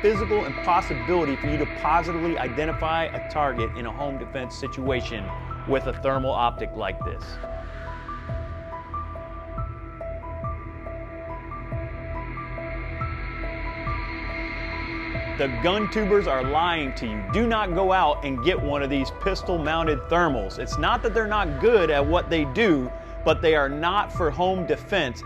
physical impossibility for you to positively identify a target in a home defense situation with a thermal optic like this. The GunTubers are lying to you. Do not go out and get one of these pistol-mounted thermals. It's not that they're not good at what they do, but they are not for home defense.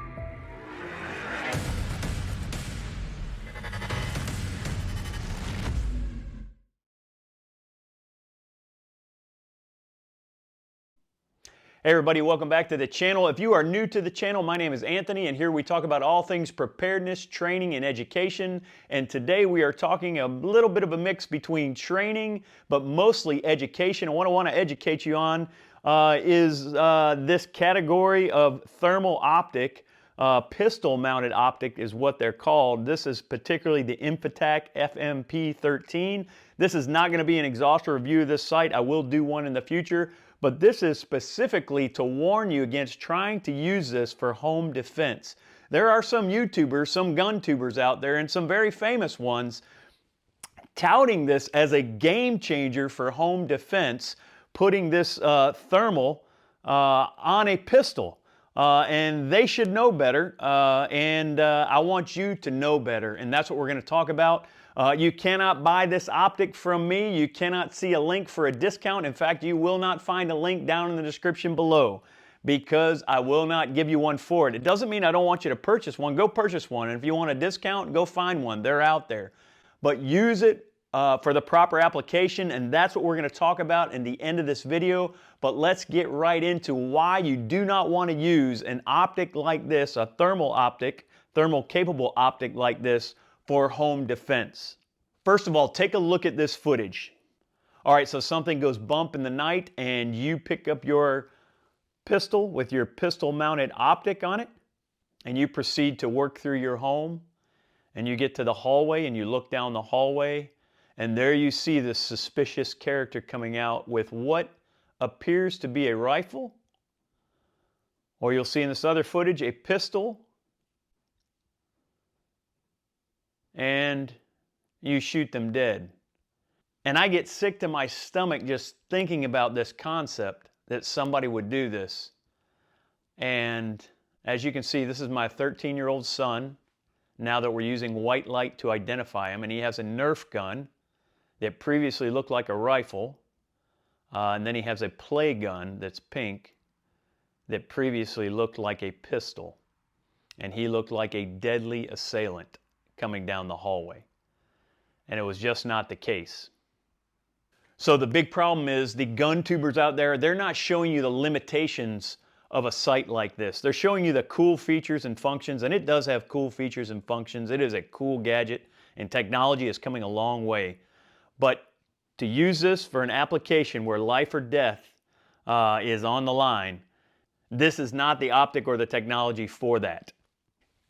Hey everybody, welcome back to the channel. If you are new to the channel, my name is Anthony, and here we talk about all things preparedness, training, and education. And today we are talking a little bit of a mix between training, but mostly education. And what I want to educate you on is this category of thermal optic. Pistol-mounted optic is what they're called. This is particularly the Infitac FMP13. This is not going to be an exhaustive review of this sight. I will do one in the future. But this is specifically to warn you against trying to use this for home defense. There are some YouTubers, some GunTubers out there, and some very famous ones touting this as a game changer for home defense, putting this thermal on a pistol. And they should know better, and I want you to know better, and that's what we're going to talk about. You cannot buy this optic from me. You cannot see a link for a discount. In fact, you will not find a link down in the description below because I will not give you one for it. It doesn't mean I don't want you to purchase one. Go purchase one. And if you want a discount, go find one. They're out there. But use it for the proper application, and that's what we're going to talk about in the end of this video. But let's get right into why you do not want to use an optic like this, a thermal optic, thermal capable optic like this, for home defense. First of all, take a look at this footage. All right, so something goes bump in the night and you pick up your pistol with your pistol-mounted optic on it and you proceed to work through your home, and you get to the hallway and you look down the hallway and there you see this suspicious character coming out with what appears to be a rifle, or you'll see in this other footage a pistol, and you shoot them dead. And I get sick to my stomach just thinking about this concept that somebody would do this. And as you can see, this is my 13-year-old son, now that we're using white light to identify him, and he has a Nerf gun that previously looked like a rifle, and then he has a play gun that's pink that previously looked like a pistol, and he looked like a deadly assailant coming down the hallway. And it was just not the case. So the big problem is the GunTubers out there, they're not showing you the limitations of a sight like this. They're showing you the cool features and functions, and it does have cool features and functions. It is a cool gadget, and technology is coming a long way. But to use this for an application where life or death is on the line, this is not the optic or the technology for that.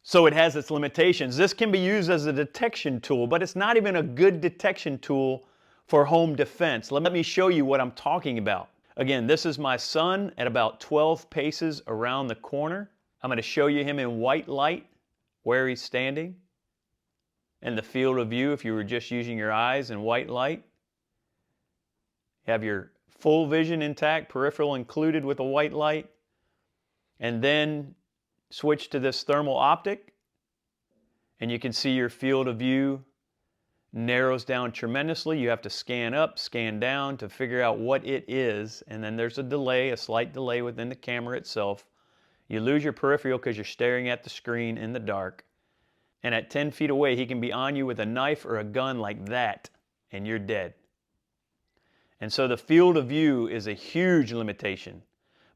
So it has its limitations. This can be used as a detection tool, but it's not even a good detection tool for home defense. Let me show you what I'm talking about. Again, this is my son at about 12 paces around the corner. I'm going to show you him in white light, where he's standing, and the field of view if you were just using your eyes in white light. You have your full vision intact, peripheral included with a white light, and then switch to this thermal optic, and you can see your field of view narrows down tremendously. You have to scan up, scan down to figure out what it is, and then there's a delay, a slight delay within the camera itself. You lose your peripheral because you're staring at the screen in the dark, and at 10 feet away he can be on you with a knife or a gun like that, and you're dead. And so the field of view is a huge limitation.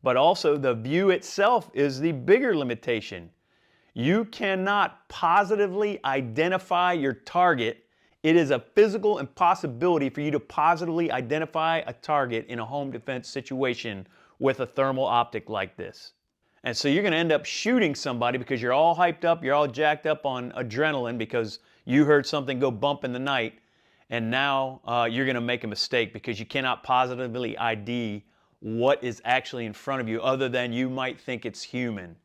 But also the view itself is the bigger limitation. You cannot positively identify your target. It is a physical impossibility for you to positively identify a target in a home defense situation with a thermal optic like this. And so you're going to end up shooting somebody because you're all hyped up, you're all jacked up on adrenaline because you heard something go bump in the night, and now you're going to make a mistake because you cannot positively ID what is actually in front of you other than you might think it's human.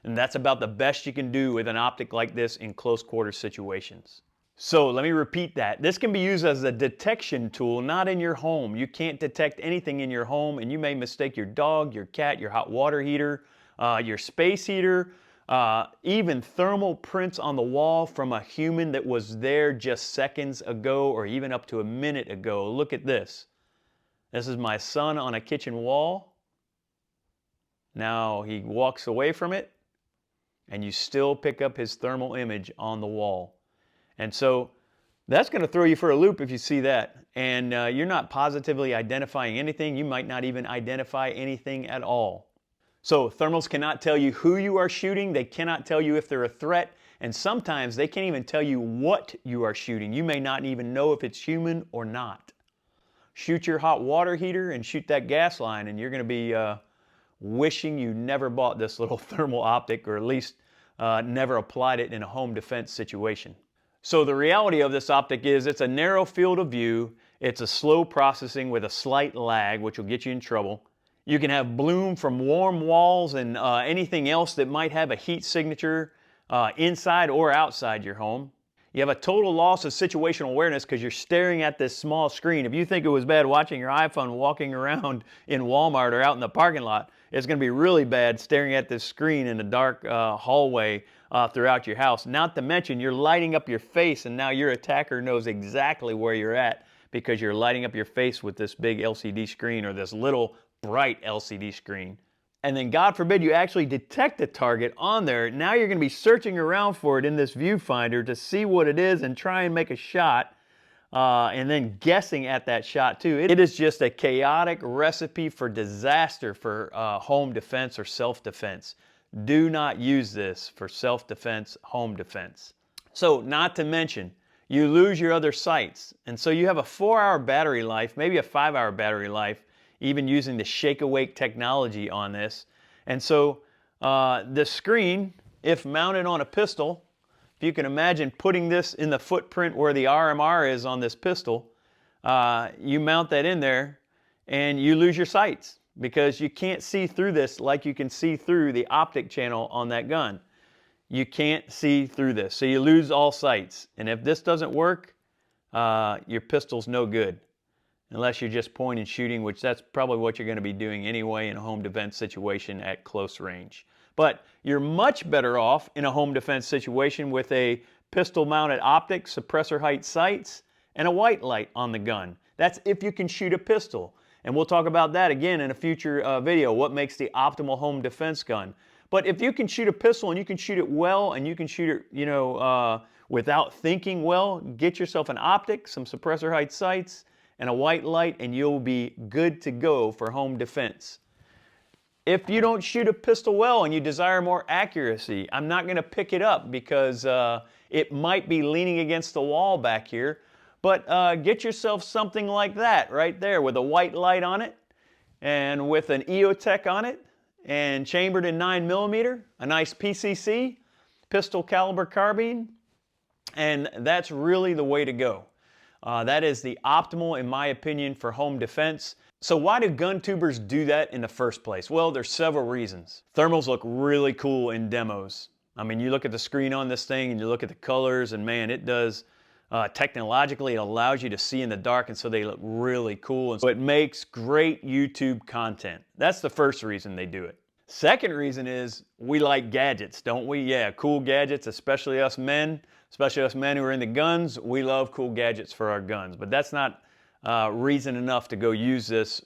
And that's about the best you can do with an optic like this in close quarter situations. So let me repeat that. This can be used as a detection tool, not in your home. You can't detect anything in your home, and you may mistake your dog, your cat, your hot water heater, your space heater, even thermal prints on the wall from a human that was there just seconds ago or even up to a minute ago. Look at this. This is my son on a kitchen wall. Now he walks away from it, and you still pick up his thermal image on the wall. And so that's going to throw you for a loop if you see that. And you're not positively identifying anything. You might not even identify anything at all. So thermals cannot tell you who you are shooting. They cannot tell you if they're a threat. And sometimes they can't even tell you what you are shooting. You may not even know if it's human or not. Shoot your hot water heater and shoot that gas line, and you're going to be wishing you never bought this little thermal optic, or at least never applied it in a home defense situation. So the reality of this optic is it's a narrow field of view, it's a slow processing with a slight lag, which will get you in trouble. You can have bloom from warm walls and anything else that might have a heat signature inside or outside your home. You have a total loss of situational awareness because you're staring at this small screen. If you think it was bad watching your iPhone walking around in Walmart or out in the parking lot, it's going to be really bad staring at this screen in a dark hallway throughout your house. Not to mention, you're lighting up your face, and now your attacker knows exactly where you're at because you're lighting up your face with this big LCD screen or this little bright LCD screen. And then God forbid you actually detect a target on there. Now you're going to be searching around for it in this viewfinder to see what it is and try and make a shot, and then guessing at that shot too. It is just a chaotic recipe for disaster for home defense or self-defense. Do not use this for self-defense, home defense. So not to mention, you lose your other sights. And so you have a 4-hour battery life, maybe a 5-hour battery life, even using the shake awake technology on this. And so the screen, if mounted on a pistol, if you can imagine putting this in the footprint where the RMR is on this pistol, you mount that in there and you lose your sights because you can't see through this like you can see through the optic channel on that gun. You can't see through this, so you lose all sights. And if this doesn't work, your pistol's no good. Unless you're just point and shooting, which that's probably what you're going to be doing anyway in a home defense situation at close range. But you're much better off in a home defense situation with a pistol-mounted optic, suppressor height sights, and a white light on the gun. That's if you can shoot a pistol. And we'll talk about that again in a future video, what makes the optimal home defense gun. But if you can shoot a pistol and you can shoot it well and you can shoot it, without thinking well, get yourself an optic, some suppressor height sights, and a white light, and you'll be good to go for home defense. If you don't shoot a pistol well and you desire more accuracy, I'm not going to pick it up because it might be leaning against the wall back here, but get yourself something like that right there with a white light on it and with an EOTech on it and chambered in 9mm, a nice PCC, pistol caliber carbine, and that's really the way to go. That is the optimal, in my opinion, for home defense. So why do GunTubers do that in the first place? Well, there's several reasons. Thermals look really cool in demos. I mean, you look at the screen on this thing and you look at the colors, and man, it does, technologically, it allows you to see in the dark, and so they look really cool. And so it makes great YouTube content. That's the first reason they do it. Second reason is we like gadgets, don't we? Yeah, cool gadgets, especially us men who are into guns. We love cool gadgets for our guns, but that's not reason enough to go use this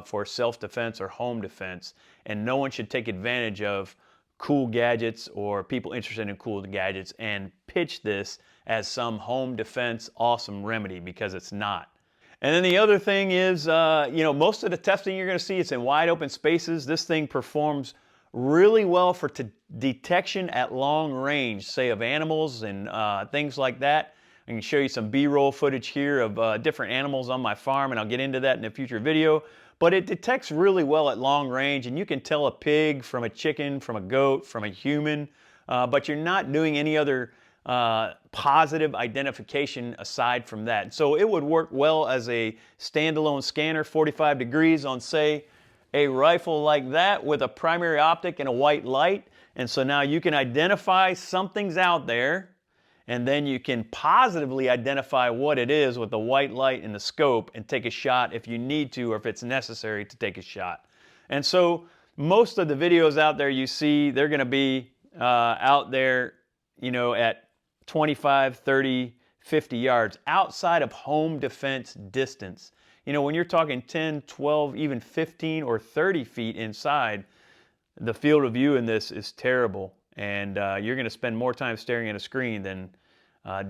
for self-defense or home defense. And no one should take advantage of cool gadgets or people interested in cool gadgets and pitch this as some home defense awesome remedy, because it's not. And then the other thing is, most of the testing you're going to see, it's in wide open spaces. This thing performs really well for detection at long range, say of animals and things like that. I can show you some B-roll footage here of different animals on my farm, and I'll get into that in a future video. But it detects really well at long range, and you can tell a pig from a chicken, from a goat, from a human, but you're not doing any other positive identification aside from that. So it would work well as a standalone scanner, 45 degrees on, say, a rifle like that with a primary optic and a white light. And so now you can identify something's out there, and then you can positively identify what it is with the white light and the scope and take a shot if you need to or if it's necessary to take a shot. And so most of the videos out there you see, they're going to be out there, you know, at 25, 30, 50 yards outside of home defense distance. You know, when you're talking 10, 12, even 15 or 30 feet inside, the field of view in this is terrible, and you're going to spend more time staring at a screen than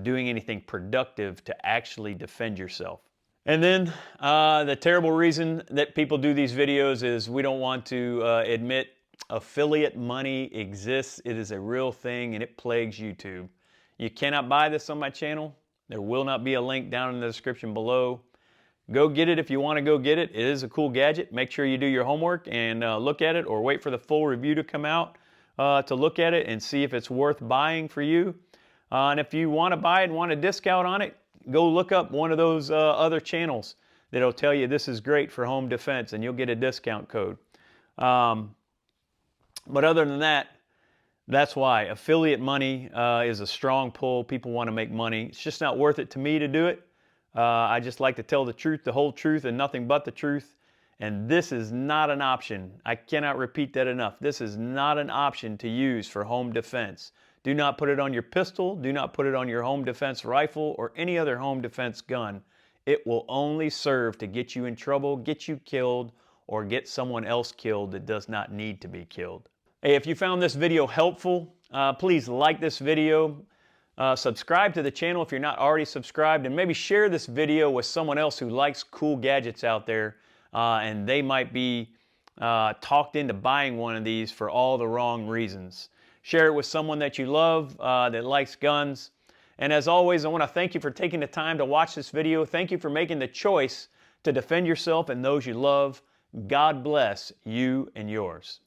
doing anything productive to actually defend yourself. And then the terrible reason that people do these videos is we don't want to admit affiliate money exists. It is a real thing, and it plagues YouTube. You cannot buy this on my channel. There will not be a link down in the description below. Go get it if you want to go get it. It is a cool gadget. Make sure you do your homework and look at it, or wait for the full review to come out to look at it and see if it's worth buying for you. And if you want to buy it and want a discount on it, go look up one of those other channels that'll tell you this is great for home defense, and you'll get a discount code. But other than that, that's why affiliate money is a strong pull. People want to make money. It's just not worth it to me to do it. I just like to tell the truth, the whole truth, and nothing but the truth. And this is not an option. I cannot repeat that enough. This is not an option to use for home defense. Do not put it on your pistol. Do not put it on your home defense rifle or any other home defense gun. It will only serve to get you in trouble, get you killed, or get someone else killed that does not need to be killed. Hey, if you found this video helpful, please like this video, subscribe to the channel if you're not already subscribed, and maybe share this video with someone else who likes cool gadgets out there, and they might be talked into buying one of these for all the wrong reasons. Share it with someone that you love that likes guns. And as always, I want to thank you for taking the time to watch this video. Thank you for making the choice to defend yourself and those you love. God bless you and yours.